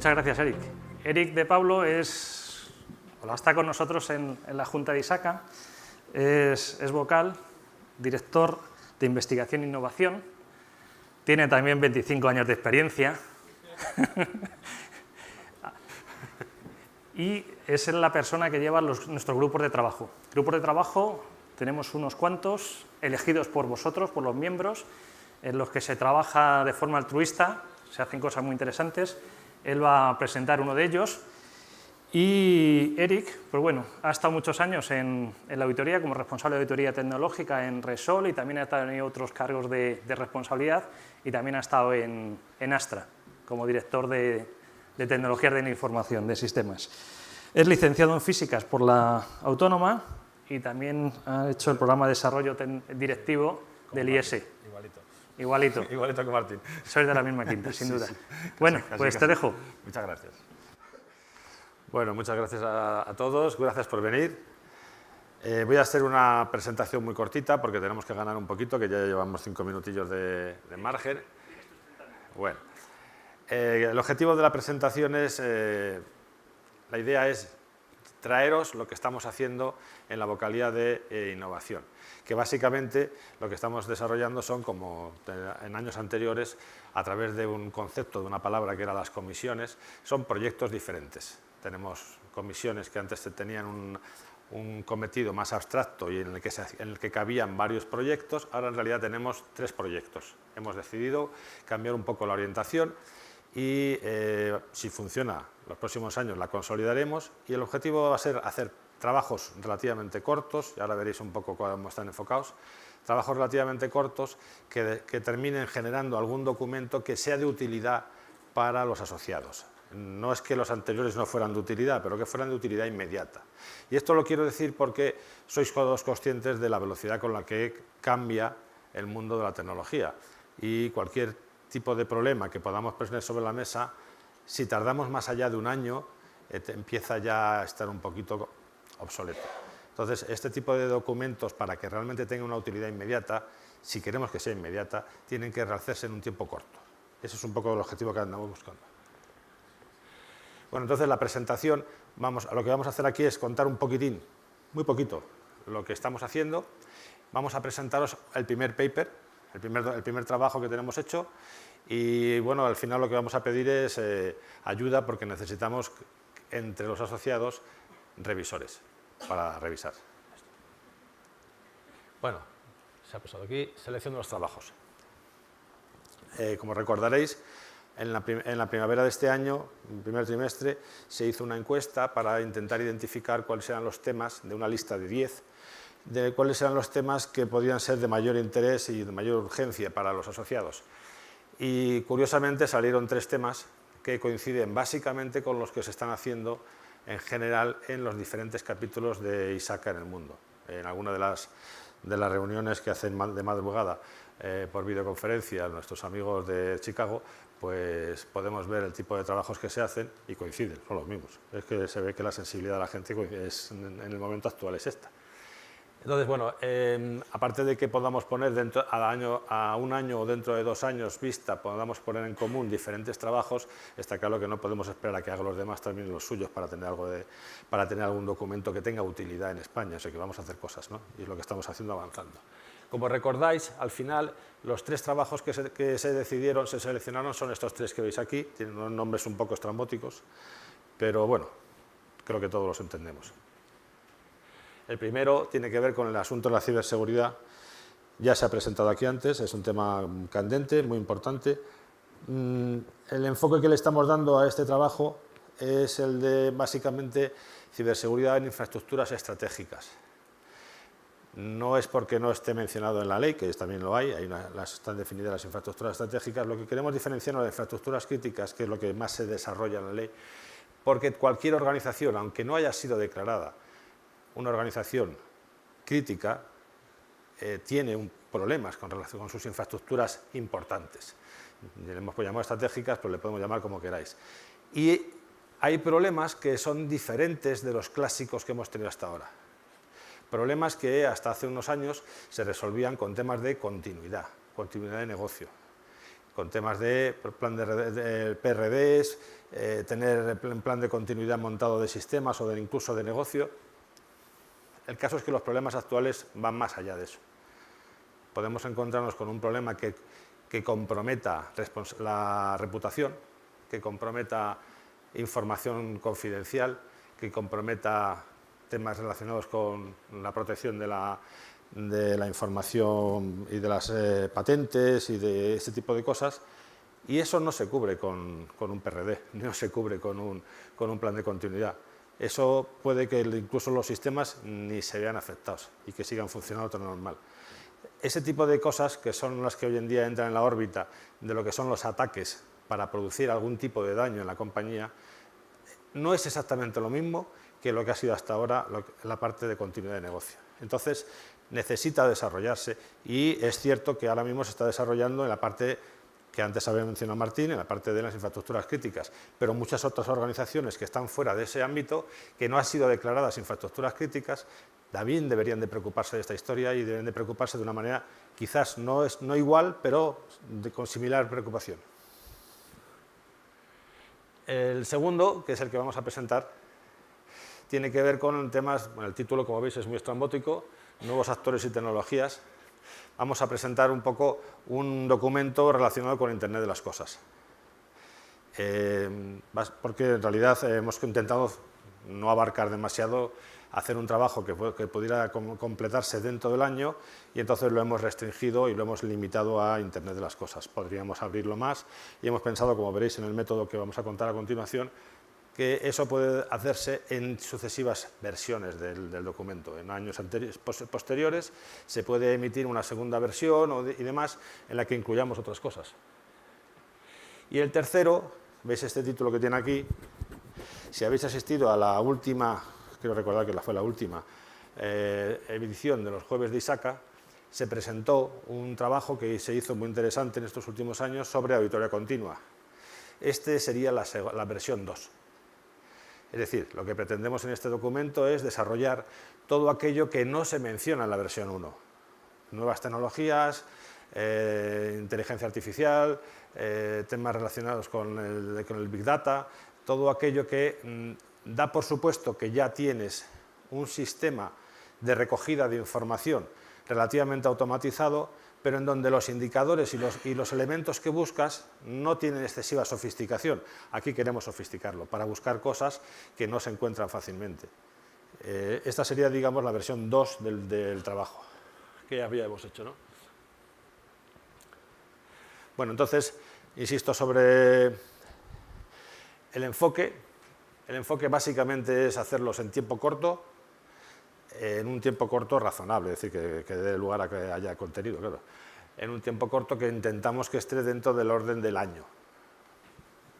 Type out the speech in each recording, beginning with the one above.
Muchas gracias, Eric. Eric de Pablo está con nosotros en la Junta de ISACA, es vocal, director de investigación e innovación, tiene también 25 años de experiencia y es la persona que lleva nuestros grupos de trabajo. Grupos de trabajo tenemos unos cuantos, elegidos por vosotros, por los miembros, en los que se trabaja de forma altruista, se hacen cosas muy interesantes. Él va a presentar uno de ellos. Y Eric, pues bueno, ha estado muchos años en la auditoría como responsable de auditoría tecnológica en Resol y también ha tenido otros cargos de responsabilidad y también ha estado en Astra como director de tecnologías de la información, de sistemas. Es licenciado en físicas por la Autónoma y también ha hecho el programa de desarrollo directivo del IES. Igualito. Igualito que Martín. Sois de la misma quinta, sin duda. Sí. Bueno, Casi, pues casi. te dejo. Muchas gracias. Bueno, muchas gracias a todos, gracias por venir. Voy a hacer una presentación muy cortita porque tenemos que ganar un poquito, que ya llevamos 5 minutillos de margen. Bueno, el objetivo de la presentación es, la idea es traeros lo que estamos haciendo en la vocalía de innovación, que básicamente lo que estamos desarrollando son, como en años anteriores, a través de un concepto, de una palabra que era las comisiones, son proyectos diferentes. Tenemos comisiones que antes tenían un cometido más abstracto y en el que cabían varios proyectos, ahora en realidad tenemos 3 proyectos. Hemos decidido cambiar un poco la orientación y si funciona los próximos años la consolidaremos y el objetivo va a ser hacer trabajos relativamente cortos, y ahora veréis un poco cómo están enfocados, trabajos relativamente cortos que terminen generando algún documento que sea de utilidad para los asociados. No es que los anteriores no fueran de utilidad, pero que fueran de utilidad inmediata. Y esto lo quiero decir porque sois todos conscientes de la velocidad con la que cambia el mundo de la tecnología y cualquier tipo de problema que podamos poner sobre la mesa, si tardamos más allá de un año, empieza ya a estar un poquito obsoleto. Entonces, este tipo de documentos, para que realmente tengan una utilidad inmediata, si queremos que sea inmediata, tienen que realizarse en un tiempo corto. Ese es un poco el objetivo que andamos buscando. Bueno, entonces la presentación, lo que vamos a hacer aquí es contar un poquitín, muy poquito, lo que estamos haciendo. Vamos a presentaros el primer paper, el primer trabajo que tenemos hecho y bueno, al final lo que vamos a pedir es ayuda porque necesitamos entre los asociados revisores para revisar. Bueno, se ha pasado aquí, selección de los trabajos. Como recordaréis, en la primavera de este año, en el primer trimestre, se hizo una encuesta para intentar identificar cuáles eran los temas, de una lista de 10, de cuáles eran los temas que podían ser de mayor interés y de mayor urgencia para los asociados. Y curiosamente salieron 3 temas que coinciden básicamente con los que se están haciendo en general en los diferentes capítulos de ISACA en el mundo. En alguna de las reuniones que hacen de madrugada por videoconferencia nuestros amigos de Chicago, pues podemos ver el tipo de trabajos que se hacen y coinciden, son los mismos. Es que se ve que la sensibilidad de la gente en el momento actual es esta. Entonces, bueno, aparte de que podamos poner a un año o dentro de 2 años vista, podamos poner en común diferentes trabajos, está claro que no podemos esperar a que hagan los demás también los suyos para tener algún documento que tenga utilidad en España, o sea que vamos a hacer cosas, ¿no? Y es lo que estamos haciendo avanzando. Como recordáis, al final, los 3 trabajos que se seleccionaron son estos 3 que veis aquí, tienen unos nombres un poco estrambóticos, pero bueno, creo que todos los entendemos. El primero tiene que ver con el asunto de la ciberseguridad. Ya se ha presentado aquí antes, es un tema candente, muy importante. El enfoque que le estamos dando a este trabajo es el de, básicamente, ciberseguridad en infraestructuras estratégicas. No es porque no esté mencionado en la ley, que también lo hay, están definidas las infraestructuras estratégicas. Lo que queremos diferenciar de las infraestructuras críticas, que es lo que más se desarrolla en la ley, porque cualquier organización, aunque no haya sido declarada una organización crítica, tiene problemas con relación con sus infraestructuras importantes. Le hemos llamado estratégicas, pero le podemos llamar como queráis. Y hay problemas que son diferentes de los clásicos que hemos tenido hasta ahora. Problemas que hasta hace unos años se resolvían con temas de continuidad de negocio. con temas de plan de PRDs, tener un plan de continuidad montado de sistemas o incluso de negocio. El caso es que los problemas actuales van más allá de eso. Podemos encontrarnos con un problema que comprometa la reputación, que comprometa información confidencial, que comprometa temas relacionados con la protección de la información y de las patentes y de ese tipo de cosas, y eso no se cubre con un PRD, no se cubre con un plan de continuidad. Eso puede que incluso los sistemas ni se vean afectados y que sigan funcionando tan normal. Ese tipo de cosas, que son las que hoy en día entran en la órbita de lo que son los ataques para producir algún tipo de daño en la compañía, no es exactamente lo mismo que lo que ha sido hasta ahora la parte de continuidad de negocio. Entonces, necesita desarrollarse, y es cierto que ahora mismo se está desarrollando en la parte que antes había mencionado Martín, en la parte de las infraestructuras críticas, pero muchas otras organizaciones que están fuera de ese ámbito, que no han sido declaradas infraestructuras críticas, también deberían de preocuparse de esta historia y deben de preocuparse de una manera quizás no igual, pero con similar preocupación. El segundo, que es el que vamos a presentar, tiene que ver con temas, bueno, el título, como veis, es muy estrambótico, nuevos actores y tecnologías. Vamos a presentar un poco un documento relacionado con Internet de las cosas. Porque en realidad hemos intentado no abarcar demasiado, hacer un trabajo que pudiera completarse dentro del año, y entonces lo hemos restringido y lo hemos limitado a Internet de las cosas. Podríamos abrirlo más y hemos pensado, como veréis en el método que vamos a contar a continuación, que eso puede hacerse en sucesivas versiones del documento. En años posteriores se puede emitir una segunda versión y demás en la que incluyamos otras cosas. Y el tercero, veis este título que tiene aquí, si habéis asistido a la última, quiero recordar que fue la última edición de los Jueves de ISACA, se presentó un trabajo que se hizo muy interesante en estos últimos años sobre auditoría continua. Este sería la versión 2. Es decir, lo que pretendemos en este documento es desarrollar todo aquello que no se menciona en la versión 1. Nuevas tecnologías, inteligencia artificial, temas relacionados con el Big Data, todo aquello que da por supuesto que ya tienes un sistema de recogida de información relativamente automatizado, pero en donde los indicadores y los elementos que buscas no tienen excesiva sofisticación. Aquí queremos sofisticarlo, para buscar cosas que no se encuentran fácilmente. Esta sería, digamos, la versión 2 del trabajo que habíamos hecho, ¿no? Bueno, entonces, insisto sobre el enfoque. El enfoque básicamente es hacerlos en tiempo corto, en un tiempo corto razonable, es decir, que dé lugar a que haya contenido, claro. En un tiempo corto que intentamos que esté dentro del orden del año.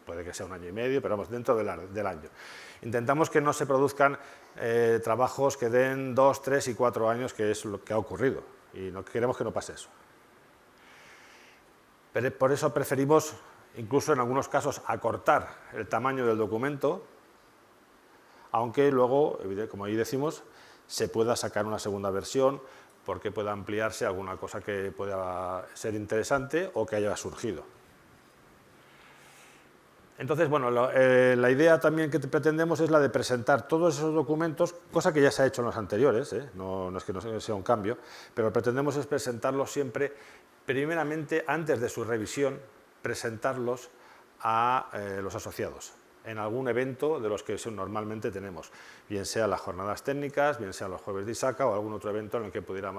Puede que sea un año y medio, pero vamos, dentro del año. Intentamos que no se produzcan trabajos que den 2, 3 y 4 años, que es lo que ha ocurrido, y no queremos que no pase eso. Pero por eso preferimos, incluso en algunos casos, acortar el tamaño del documento, aunque luego, como ahí decimos, se pueda sacar una segunda versión porque pueda ampliarse alguna cosa que pueda ser interesante o que haya surgido. Entonces, bueno, la idea también que pretendemos es la de presentar todos esos documentos, cosa que ya se ha hecho en los anteriores, no es que no sea un cambio, pero pretendemos es presentarlos siempre, primeramente, antes de su revisión, presentarlos a los asociados en algún evento de los que normalmente tenemos, bien sea las jornadas técnicas, bien sea los Jueves de ISACA o algún otro evento en el que pudiera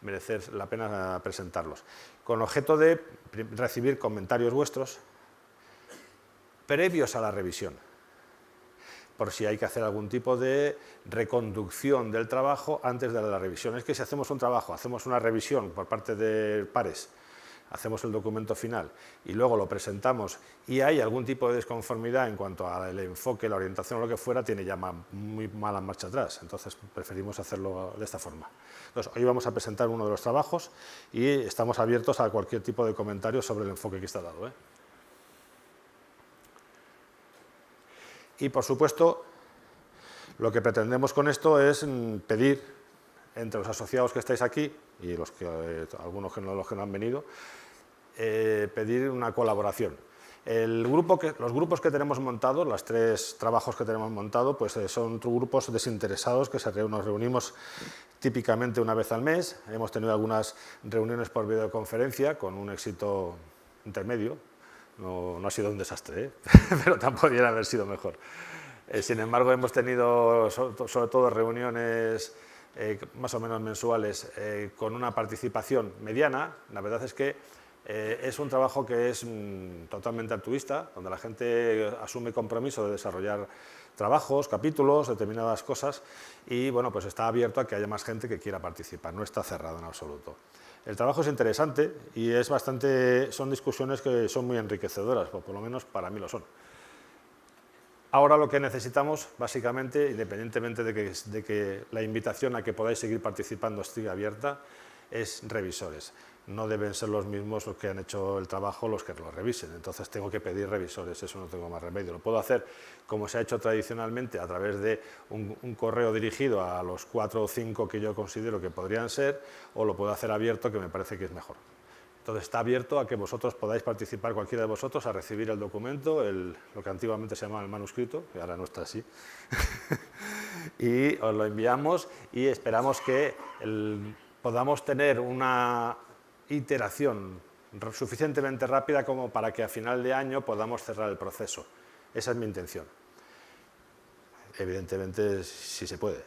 merecer la pena presentarlos, con objeto de recibir comentarios vuestros previos a la revisión, por si hay que hacer algún tipo de reconducción del trabajo antes de la revisión. Es que si hacemos un trabajo, hacemos una revisión por parte de pares, hacemos el documento final y luego lo presentamos y hay algún tipo de desconformidad en cuanto al enfoque, la orientación o lo que fuera, tiene ya muy mala marcha atrás. Entonces preferimos hacerlo de esta forma. Entonces, hoy vamos a presentar uno de los trabajos y estamos abiertos a cualquier tipo de comentario sobre el enfoque que está dado, Y por supuesto, lo que pretendemos con esto es pedir entre los asociados que estáis aquí y algunos que no han venido, pedir una colaboración. Los grupos que tenemos montados, los 3 trabajos que tenemos montados, pues son grupos desinteresados que nos reunimos típicamente una vez al mes. Hemos tenido algunas reuniones por videoconferencia con un éxito intermedio. No ha sido un desastre, pero tampoco podría haber sido mejor. Sin embargo, hemos tenido sobre todo reuniones más o menos mensuales con una participación mediana. La verdad es que es un trabajo que es totalmente altruista, donde la gente asume compromiso de desarrollar trabajos, capítulos, determinadas cosas, y bueno, pues está abierto a que haya más gente que quiera participar, no está cerrado en absoluto. El trabajo es interesante y son discusiones que son muy enriquecedoras, o por lo menos para mí lo son. Ahora lo que necesitamos, básicamente, independientemente de que la invitación a que podáis seguir participando esté abierta, es revisores. No deben ser los mismos los que han hecho el trabajo los que lo revisen, entonces tengo que pedir revisores, eso no tengo más remedio. Lo puedo hacer como se ha hecho tradicionalmente a través de un correo dirigido a los 4 o 5 que yo considero que podrían ser, o lo puedo hacer abierto, que me parece que es mejor. Entonces está abierto a que vosotros podáis participar, cualquiera de vosotros, a recibir el documento, lo que antiguamente se llamaba el manuscrito, que ahora no está así, y os lo enviamos y esperamos que podamos tener una iteración suficientemente rápida como para que a final de año podamos cerrar el proceso. Esa es mi intención. Evidentemente, si se puede.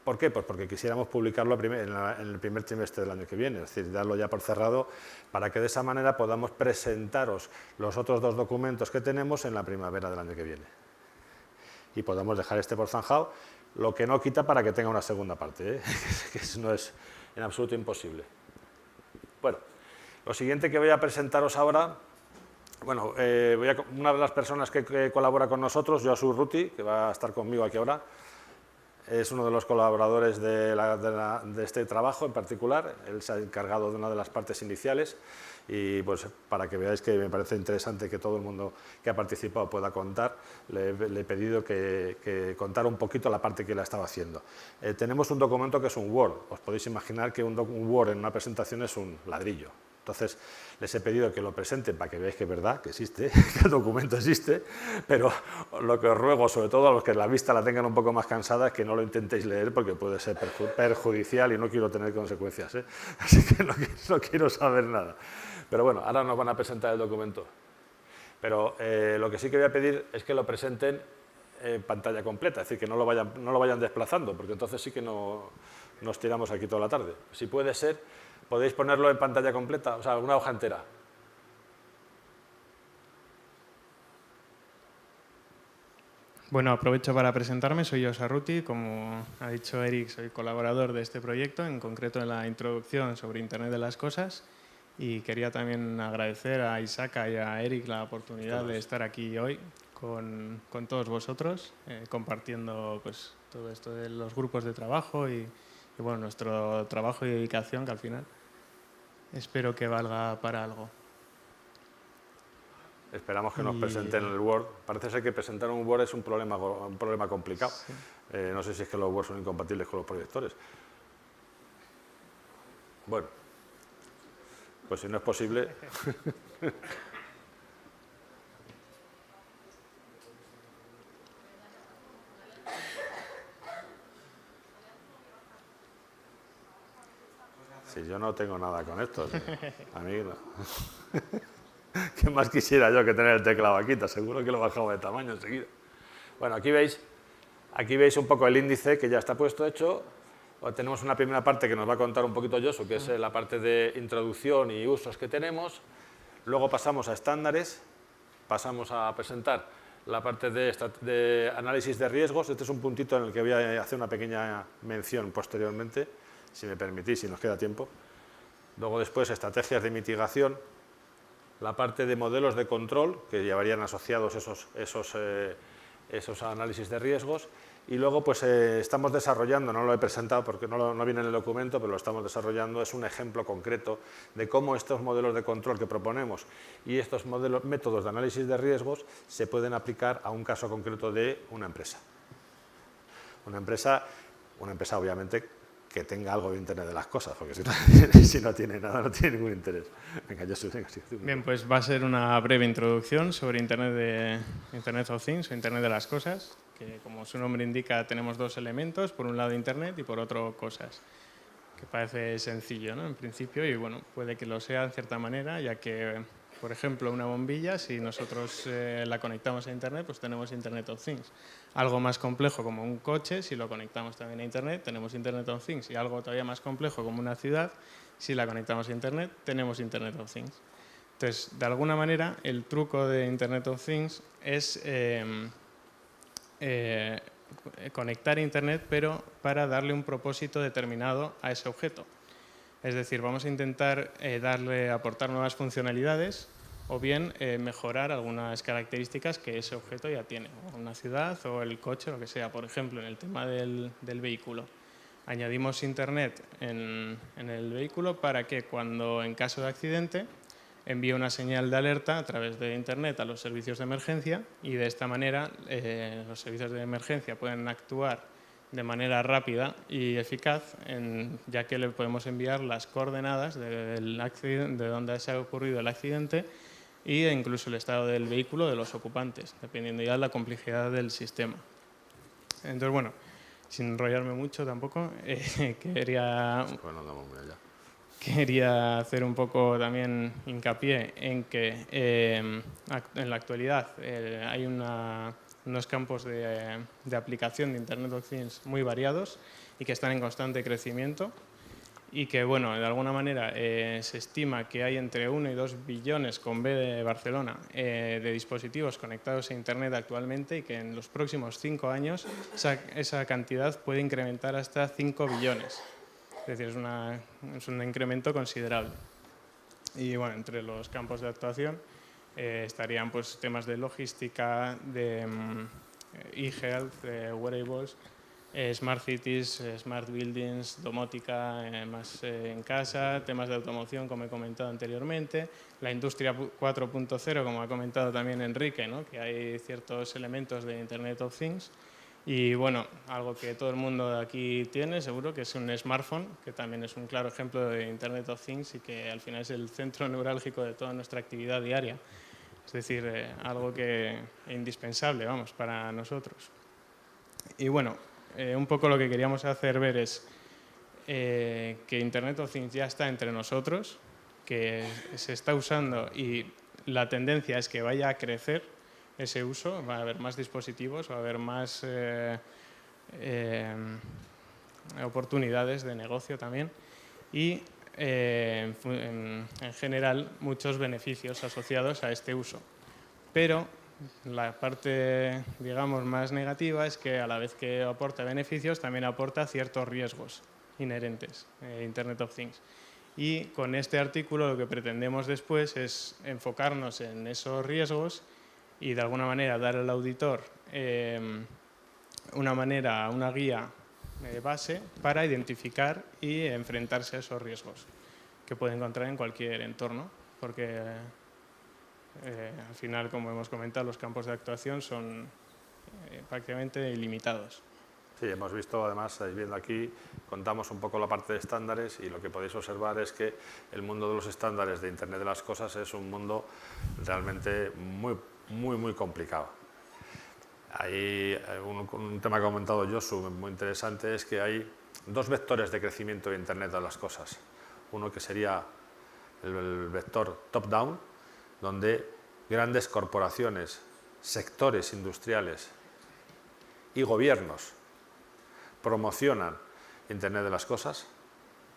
¿Por qué? Pues porque quisiéramos publicarlo en el primer trimestre del año que viene, es decir, darlo ya por cerrado, para que de esa manera podamos presentaros los otros 2 documentos que tenemos en la primavera del año que viene. Y podamos dejar este por zanjado, lo que no quita para que tenga una segunda parte, que eso no es en absoluto imposible. Bueno, lo siguiente que voy a presentaros ahora, bueno, una de las personas que colabora con nosotros, Josu Ruti, que va a estar conmigo aquí ahora, es uno de los colaboradores de este trabajo en particular. Él se ha encargado de una de las partes iniciales y pues para que veáis que me parece interesante que todo el mundo que ha participado pueda contar, le he pedido que contara un poquito la parte que él estaba haciendo. Tenemos un documento que es un Word. Os podéis imaginar que un Word en una presentación es un ladrillo. Entonces, les he pedido que lo presenten para que veáis que es verdad, que existe, que el documento existe, pero lo que os ruego, sobre todo a los que la vista la tengan un poco más cansada, es que no lo intentéis leer porque puede ser perjudicial y no quiero tener consecuencias, ¿eh? Así que no quiero saber nada. Pero bueno, ahora nos van a presentar el documento. Pero lo que sí que voy a pedir es que lo presenten en pantalla completa, es decir, que no lo vayan desplazando, porque entonces sí que nos tiramos aquí toda la tarde. Si puede ser, podéis ponerlo en pantalla completa, o sea, una hoja entera. Bueno, aprovecho para presentarme, soy Josu Ruti, como ha dicho Eric, soy colaborador de este proyecto, en concreto en la introducción sobre Internet de las Cosas, y quería también agradecer a Isaka y a Eric la oportunidad de estar aquí hoy con todos vosotros, compartiendo pues, todo esto de los grupos de trabajo y bueno, nuestro trabajo y dedicación, que al final espero que valga para algo. Esperamos que nos presenten el Word. Parece ser que presentar un Word es un problema complicado. Sí. No sé si es que los Word son incompatibles con los proyectores. Bueno, pues si no es posible... Si yo no tengo nada con esto, a mí no. ¿Qué más quisiera yo que tener el teclado aquí? Te aseguro que lo bajaba de tamaño enseguida. Bueno, aquí veis un poco el índice que ya está puesto hecho. Tenemos una primera parte que nos va a contar un poquito Josu, que es la parte de introducción y usos que tenemos. Luego pasamos a estándares, pasamos a presentar la parte de análisis de riesgos. Este es un puntito en el que voy a hacer una pequeña mención posteriormente, si me permitís, si nos queda tiempo. Luego después estrategias de mitigación, la parte de modelos de control, que llevarían asociados esos análisis de riesgos, y luego pues estamos desarrollando, no lo he presentado porque no viene en el documento, pero lo estamos desarrollando, es un ejemplo concreto de cómo estos modelos de control que proponemos y estos métodos de análisis de riesgos se pueden aplicar a un caso concreto de una empresa. Una empresa obviamente que tenga algo de Internet de las cosas, porque si no tiene nada, no tiene ningún interés. Venga, yo soy... Bien, pues va a ser una breve introducción sobre Internet of Things o Internet de las cosas, que como su nombre indica tenemos dos elementos, por un lado Internet y por otro cosas, que parece sencillo, ¿no? En principio, y bueno, puede que lo sea en cierta manera, ya que, por ejemplo, una bombilla, si nosotros la conectamos a Internet, pues tenemos Internet of Things. Algo más complejo como un coche, si lo conectamos también a Internet, tenemos Internet of Things. Y algo todavía más complejo como una ciudad, si la conectamos a Internet, tenemos Internet of Things. Entonces, de alguna manera, el truco de Internet of Things es conectar a Internet, pero para darle un propósito determinado a ese objeto. Es decir, vamos a intentar aportar nuevas funcionalidades o bien mejorar algunas características que ese objeto ya tiene, o una ciudad o el coche, lo que sea. Por ejemplo, en el tema del vehículo, añadimos Internet en el vehículo para que cuando en caso de accidente envíe una señal de alerta a través de Internet a los servicios de emergencia y de esta manera los servicios de emergencia pueden actuar de manera rápida y eficaz, ya que le podemos enviar las coordenadas de donde se ha ocurrido el accidente e incluso el estado del vehículo de los ocupantes, dependiendo ya de la complejidad del sistema. Entonces, bueno, sin enrollarme mucho tampoco, quería hacer un poco también hincapié en que en la actualidad hay unos campos de aplicación de Internet of Things muy variados y que están en constante crecimiento y que, bueno, de alguna manera se estima que hay entre 1 y 2 billones, con B de Barcelona, de dispositivos conectados a Internet actualmente y que en los próximos 5 años esa cantidad puede incrementar hasta 5 billones. Es decir, es un incremento considerable. Y bueno, entre los campos de actuación estarían pues, temas de logística, de e-health, wearables, smart cities, smart buildings, domótica más en casa, temas de automoción, como he comentado anteriormente, la industria 4.0, como ha comentado también Enrique, ¿no? Que hay ciertos elementos de Internet of Things. Y bueno, algo que todo el mundo aquí tiene, seguro, que es un smartphone, que también es un claro ejemplo de Internet of Things y que al final es el centro neurálgico de toda nuestra actividad diaria. Es decir, algo que es indispensable, vamos, para nosotros. Y bueno, un poco lo que queríamos hacer ver es que Internet of Things ya está entre nosotros, que se está usando y la tendencia es que vaya a crecer ese uso, va a haber más dispositivos, va a haber más oportunidades de negocio también y en general muchos beneficios asociados a este uso. Pero la parte, digamos, más negativa es que a la vez que aporta beneficios también aporta ciertos riesgos inherentes a Internet of Things. Y con este artículo lo que pretendemos después es enfocarnos en esos riesgos y de alguna manera dar al auditor una guía base para identificar y enfrentarse a esos riesgos que puede encontrar en cualquier entorno, porque al final, como hemos comentado, los campos de actuación son prácticamente ilimitados. Sí, hemos visto, además, estáis viendo aquí, contamos un poco la parte de estándares y lo que podéis observar es que el mundo de los estándares de Internet de las cosas es un mundo realmente muy complicado. Hay un tema que ha comentado Josu muy interesante, es que hay dos vectores de crecimiento de Internet de las cosas. Uno que sería el vector top-down, donde grandes corporaciones, sectores industriales y gobiernos promocionan Internet de las cosas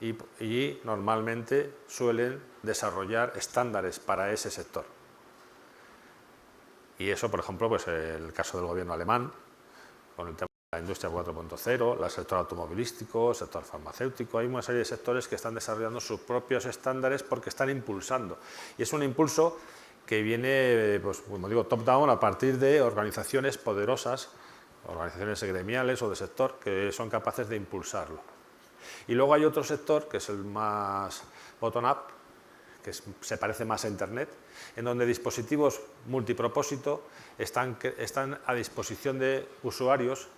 y normalmente suelen desarrollar estándares para ese sector. Y eso, por ejemplo, pues el caso del gobierno alemán, con el tema de la industria 4.0, el sector automovilístico, el sector farmacéutico, hay una serie de sectores que están desarrollando sus propios estándares porque están impulsando. Y es un impulso que viene, pues, como digo, top-down a partir de organizaciones poderosas, organizaciones gremiales o de sector que son capaces de impulsarlo. Y luego hay otro sector, que es el más bottom-up, que se parece más a Internet, en donde dispositivos multipropósito están a disposición de usuarios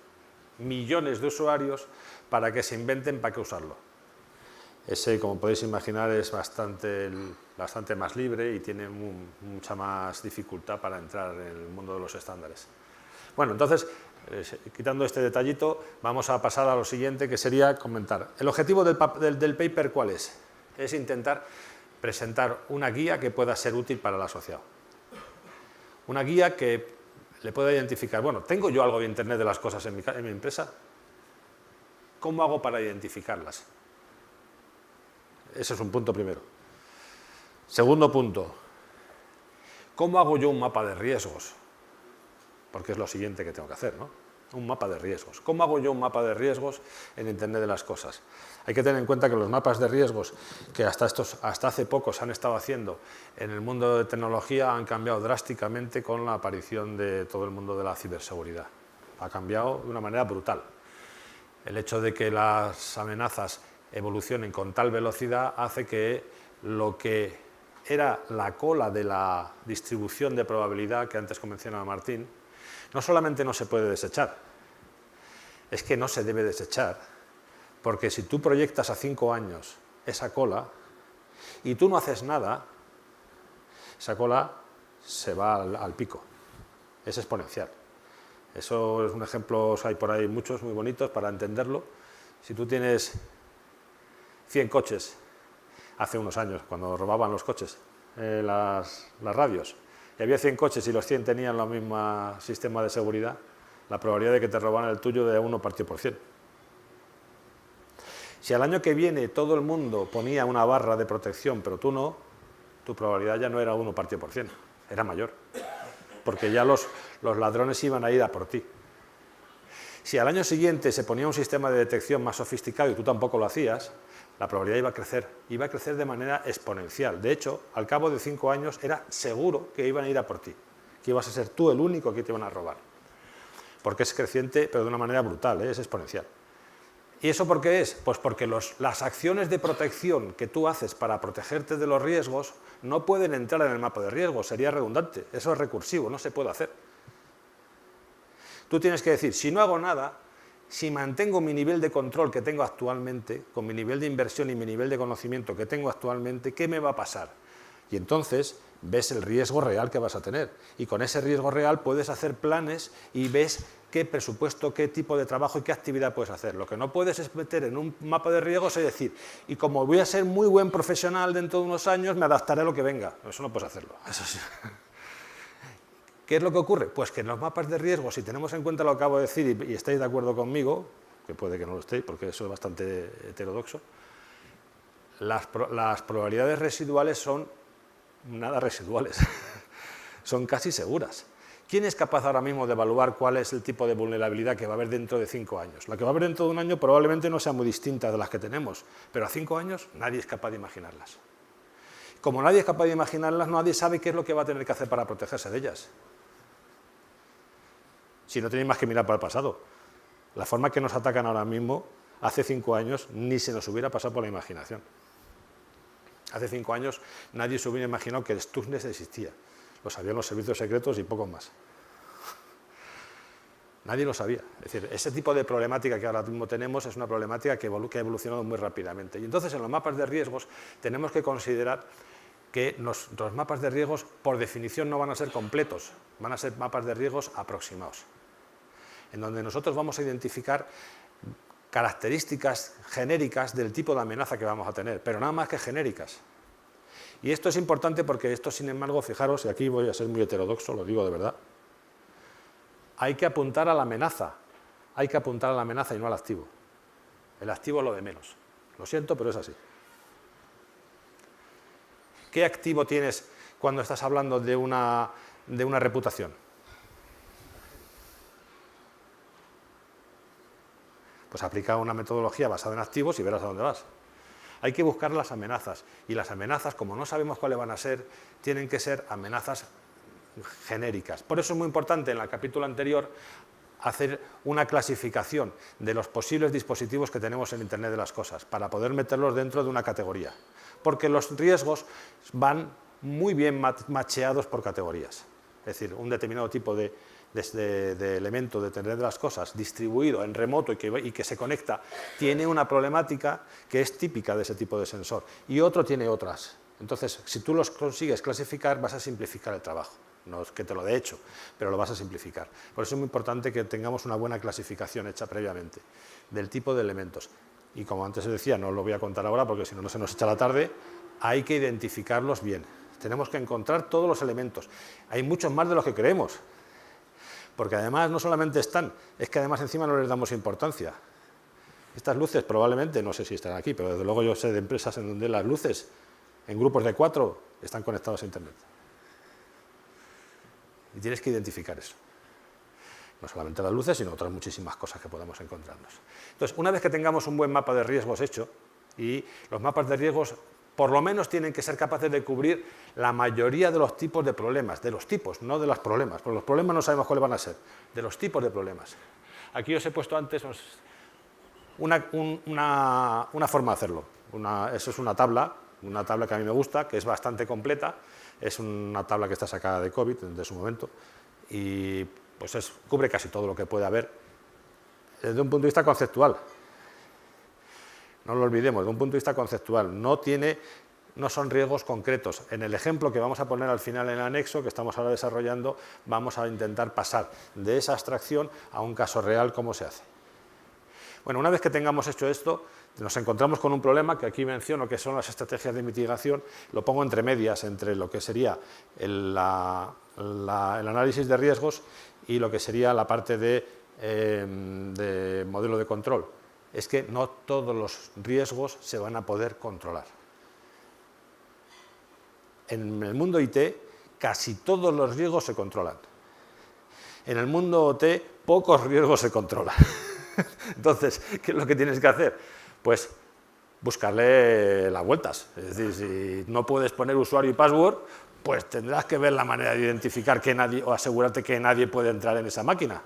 millones de usuarios para que se inventen para qué usarlo. Ese, como podéis imaginar, es bastante más libre y tiene mucha más dificultad para entrar en el mundo de los estándares. Bueno, entonces, quitando este detallito, vamos a pasar a lo siguiente, que sería comentar. ¿El objetivo del paper cuál es? Es intentar presentar una guía que pueda ser útil para el asociado. Una guía que le pueda identificar, bueno, ¿tengo yo algo de Internet de las cosas en mi empresa? ¿Cómo hago para identificarlas? Ese es un punto primero. Segundo punto, ¿cómo hago yo un mapa de riesgos? Porque es lo siguiente que tengo que hacer, ¿no? Un mapa de riesgos. ¿Cómo hago yo un mapa de riesgos en Internet de las cosas? Hay que tener en cuenta que los mapas de riesgos que hasta hace poco se han estado haciendo en el mundo de tecnología han cambiado drásticamente con la aparición de todo el mundo de la ciberseguridad. Ha cambiado de una manera brutal. El hecho de que las amenazas evolucionen con tal velocidad hace que lo que era la cola de la distribución de probabilidad que antes mencionaba Martín, no solamente no se puede desechar, es que no se debe desechar, porque si tú proyectas a 5 años esa cola y tú no haces nada, esa cola se va al pico, es exponencial. Eso es un ejemplo, hay por ahí muchos muy bonitos para entenderlo. Si tú tienes 100 coches, hace unos años, cuando robaban los coches, las radios, y había 100 coches y los 100 tenían el mismo sistema de seguridad, la probabilidad de que te robaran el tuyo de 1 partido por 100. Si al año que viene todo el mundo ponía una barra de protección, pero tú no, tu probabilidad ya no era 1 partido por 100, era mayor, porque ya los ladrones iban a ir a por ti. Si al año siguiente se ponía un sistema de detección más sofisticado y tú tampoco lo hacías, la probabilidad iba a crecer de manera exponencial. De hecho, al cabo de 5 años era seguro que iban a ir a por ti, que ibas a ser tú el único que te iban a robar. Porque es creciente, pero de una manera brutal, es exponencial. ¿Y eso por qué es? Pues porque las acciones de protección que tú haces para protegerte de los riesgos no pueden entrar en el mapa de riesgos, sería redundante, eso es recursivo, no se puede hacer. Tú tienes que decir, si no hago nada, si mantengo mi nivel de control que tengo actualmente, con mi nivel de inversión y mi nivel de conocimiento que tengo actualmente, ¿qué me va a pasar? Y entonces ves el riesgo real que vas a tener. Y con ese riesgo real puedes hacer planes y ves qué presupuesto, qué tipo de trabajo y qué actividad puedes hacer. Lo que no puedes es meter en un mapa de riesgos y decir, y como voy a ser muy buen profesional dentro de unos años, me adaptaré a lo que venga. Eso no puedes hacerlo. Eso sí. ¿Qué es lo que ocurre? Pues que en los mapas de riesgo, si tenemos en cuenta lo que acabo de decir y estáis de acuerdo conmigo, que puede que no lo estéis porque eso es bastante heterodoxo, las probabilidades residuales son nada residuales, son casi seguras. ¿Quién es capaz ahora mismo de evaluar cuál es el tipo de vulnerabilidad que va a haber dentro de 5 años? La que va a haber dentro de un año probablemente no sea muy distinta de las que tenemos, pero a 5 años nadie es capaz de imaginarlas. Como nadie es capaz de imaginarlas, nadie sabe qué es lo que va a tener que hacer para protegerse de ellas. Si no tenéis más que mirar para el pasado. La forma que nos atacan ahora mismo, hace 5 años, ni se nos hubiera pasado por la imaginación. Hace 5 años nadie se hubiera imaginado que el Stuxnet existía. Lo sabían los servicios secretos y pocos más. Nadie lo sabía. Es decir, ese tipo de problemática que ahora mismo tenemos es una problemática que ha evolucionado muy rápidamente. Y entonces en los mapas de riesgos tenemos que considerar que los mapas de riesgos por definición no van a ser completos, van a ser mapas de riesgos aproximados, en donde nosotros vamos a identificar características genéricas del tipo de amenaza que vamos a tener, pero nada más que genéricas. Y esto es importante porque esto, sin embargo, fijaros, y aquí voy a ser muy heterodoxo, lo digo de verdad, hay que apuntar a la amenaza, y no al activo. El activo es lo de menos. Lo siento, pero es así. ¿Qué activo tienes cuando estás hablando de una reputación? Pues aplica una metodología basada en activos y verás a dónde vas. Hay que buscar las amenazas, y las amenazas, como no sabemos cuáles van a ser, tienen que ser amenazas genéricas. Por eso es muy importante en el capítulo anterior hacer una clasificación de los posibles dispositivos que tenemos en Internet de las cosas, para poder meterlos dentro de una categoría. Porque los riesgos van muy bien macheados por categorías. Es decir, un determinado tipo de de elemento de Internet de las cosas distribuido en remoto y que se conecta, tiene una problemática que es típica de ese tipo de sensor y otro tiene otras. Entonces, si tú los consigues clasificar, vas a simplificar el trabajo. No es que te lo dé hecho, pero lo vas a simplificar. Por eso es muy importante que tengamos una buena clasificación hecha previamente del tipo de elementos. Y como antes os decía, no os lo voy a contar ahora porque si no, no se nos echa la tarde, hay que identificarlos bien. Tenemos que encontrar todos los elementos. Hay muchos más de los que creemos, porque además no solamente están, es que además encima no les damos importancia. Estas luces probablemente, no sé si están aquí, pero desde luego yo sé de empresas en donde las luces en grupos de 4 están conectados a Internet. Y tienes que identificar eso. No solamente las luces, sino otras muchísimas cosas que podemos encontrarnos. Entonces, una vez que tengamos un buen mapa de riesgos hecho, y los mapas de riesgos por lo menos tienen que ser capaces de cubrir la mayoría de los tipos de problemas, de los tipos, no de los problemas, porque los problemas no sabemos cuáles van a ser, de los tipos de problemas. Aquí os he puesto antes una forma de hacerlo. Eso es una tabla que a mí me gusta, que es bastante completa, es una tabla que está sacada de COVID desde su momento, y pues cubre casi todo lo que puede haber desde un punto de vista conceptual. No lo olvidemos, desde un punto de vista conceptual, no son riesgos concretos. En el ejemplo que vamos a poner al final en el anexo, que estamos ahora desarrollando, vamos a intentar pasar de esa abstracción a un caso real, cómo se hace. Bueno, una vez que tengamos hecho esto, nos encontramos con un problema que aquí menciono, que son las estrategias de mitigación, lo pongo entre medias, entre lo que sería el análisis de riesgos y lo que sería la parte de modelo de control. Es que no todos los riesgos se van a poder controlar. En el mundo IT, casi todos los riesgos se controlan. En el mundo OT, pocos riesgos se controlan. Entonces, ¿qué es lo que tienes que hacer? Pues buscarle las vueltas. Es decir, si no puedes poner usuario y password, pues tendrás que ver la manera de identificar que nadie, o asegurarte que nadie puede entrar en esa máquina.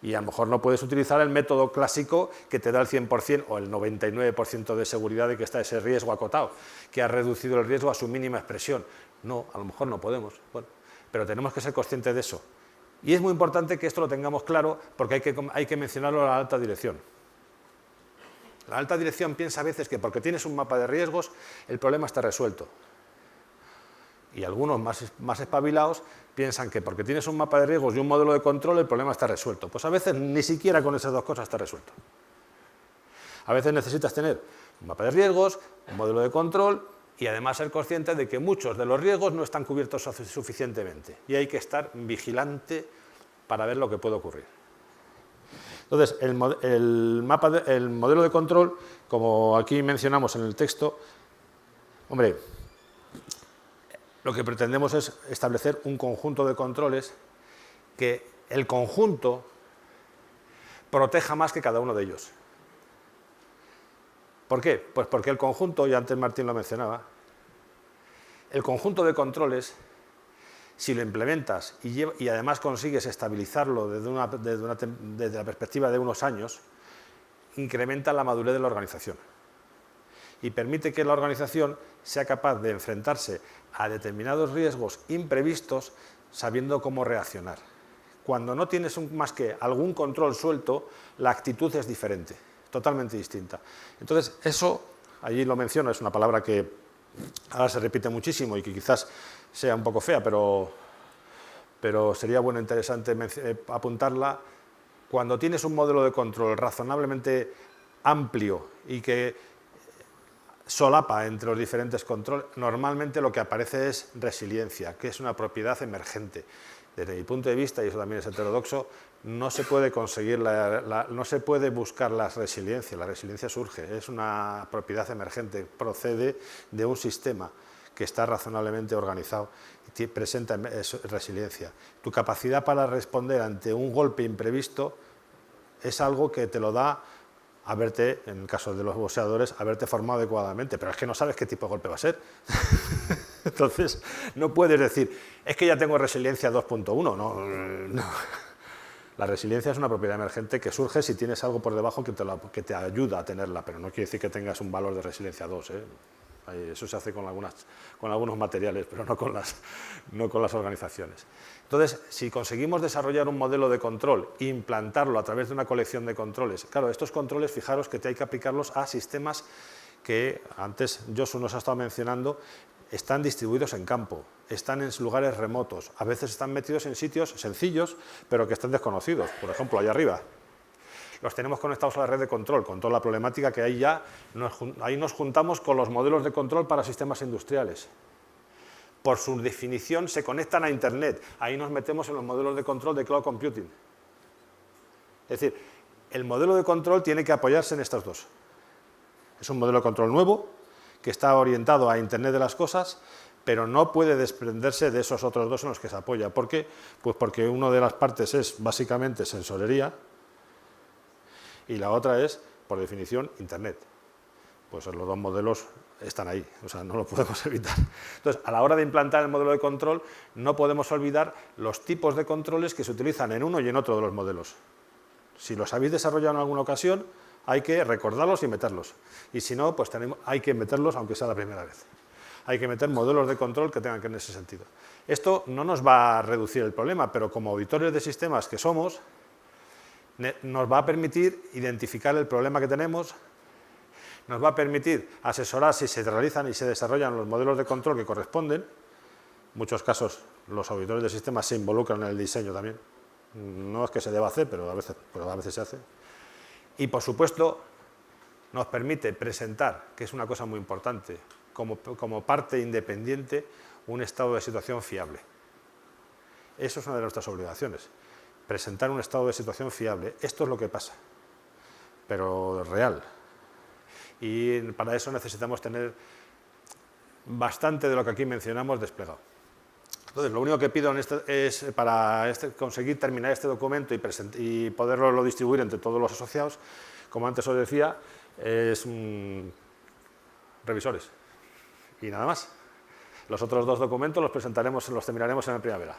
Y a lo mejor no puedes utilizar el método clásico que te da el 100% o el 99% de seguridad de que está ese riesgo acotado, que ha reducido el riesgo a su mínima expresión. No, a lo mejor no podemos. Bueno, pero tenemos que ser conscientes de eso. Y es muy importante que esto lo tengamos claro porque hay que mencionarlo a la alta dirección. La alta dirección piensa a veces que porque tienes un mapa de riesgos el problema está resuelto. Y algunos más espabilados piensan que porque tienes un mapa de riesgos y un modelo de control el problema está resuelto. Pues a veces ni siquiera con esas dos cosas está resuelto. A veces necesitas tener un mapa de riesgos, un modelo de control y además ser consciente de que muchos de los riesgos no están cubiertos suficientemente y hay que estar vigilante para ver lo que puede ocurrir. Entonces, el modelo de control, como aquí mencionamos en el texto, hombre, lo que pretendemos es establecer un conjunto de controles que el conjunto proteja más que cada uno de ellos. ¿Por qué? Pues porque el conjunto, y antes Martín lo mencionaba, el conjunto de controles, si lo implementas y además consigues estabilizarlo desde la perspectiva de unos años, incrementa la madurez de la organización y permite que la organización sea capaz de enfrentarse a determinados riesgos imprevistos sabiendo cómo reaccionar. Cuando no tienes más que algún control suelto, la actitud es diferente, totalmente distinta. Entonces, eso, allí lo menciono, es una palabra que ahora se repite muchísimo y que quizás sea un poco fea, pero sería bueno, interesante apuntarla. Cuando tienes un modelo de control razonablemente amplio y que solapa entre los diferentes controles, normalmente lo que aparece es resiliencia, que es una propiedad emergente. Desde mi punto de vista, y eso también es heterodoxo, no se puede conseguir no se puede buscar la resiliencia surge, es una propiedad emergente, procede de un sistema que está razonablemente organizado y presenta resiliencia. Tu capacidad para responder ante un golpe imprevisto es algo que te lo da haberte, en el caso de los boxeadores, haberte formado adecuadamente, pero es que no sabes qué tipo de golpe va a ser. Entonces, no puedes decir, es que ya tengo resiliencia 2.1, no. La resiliencia es una propiedad emergente que surge si tienes algo por debajo que te ayuda a tenerla, pero no quiere decir que tengas un valor de resiliencia 2. Eso se hace con algunos materiales, pero no con las organizaciones. Entonces, si conseguimos desarrollar un modelo de control e implantarlo a través de una colección de controles, claro, estos controles, fijaros que hay que aplicarlos a sistemas que antes Josu nos ha estado mencionando, están distribuidos en campo, están en lugares remotos, a veces están metidos en sitios sencillos, pero que están desconocidos. Por ejemplo, allá arriba, los tenemos conectados a la red de control, con toda la problemática que hay ya, ahí nos juntamos con los modelos de control para sistemas industriales. Por su definición se conectan a Internet, ahí nos metemos en los modelos de control de cloud computing. Es decir, el modelo de control tiene que apoyarse en estos dos. Es un modelo de control nuevo, que está orientado a Internet de las cosas, pero no puede desprenderse de esos otros dos en los que se apoya. ¿Por qué? Pues porque una de las partes es básicamente sensorería y la otra es, por definición, Internet. Pues los dos modelos están ahí, o sea, no lo podemos evitar. Entonces, a la hora de implantar el modelo de control, no podemos olvidar los tipos de controles que se utilizan en uno y en otro de los modelos. Si los habéis desarrollado en alguna ocasión, hay que recordarlos y meterlos. Y si no, pues hay que meterlos, aunque sea la primera vez. Hay que meter modelos de control que tengan que ir en ese sentido. Esto no nos va a reducir el problema, pero como auditores de sistemas que somos, nos va a permitir identificar el problema que tenemos, nos va a permitir asesorar si se realizan y se desarrollan los modelos de control que corresponden. En muchos casos los auditores de sistemas se involucran en el diseño también. No es que se deba hacer, pero a veces se hace. Y por supuesto nos permite presentar, que es una cosa muy importante, como parte independiente, un estado de situación fiable. Eso es una de nuestras obligaciones, presentar un estado de situación fiable. Esto es lo que pasa, pero real. Y para eso necesitamos tener bastante de lo que aquí mencionamos desplegado. Entonces, lo único que pido es para conseguir terminar este documento y poderlo distribuir entre todos los asociados, como antes os decía, es revisores. Y nada más. Los otros dos documentos los terminaremos en la primavera.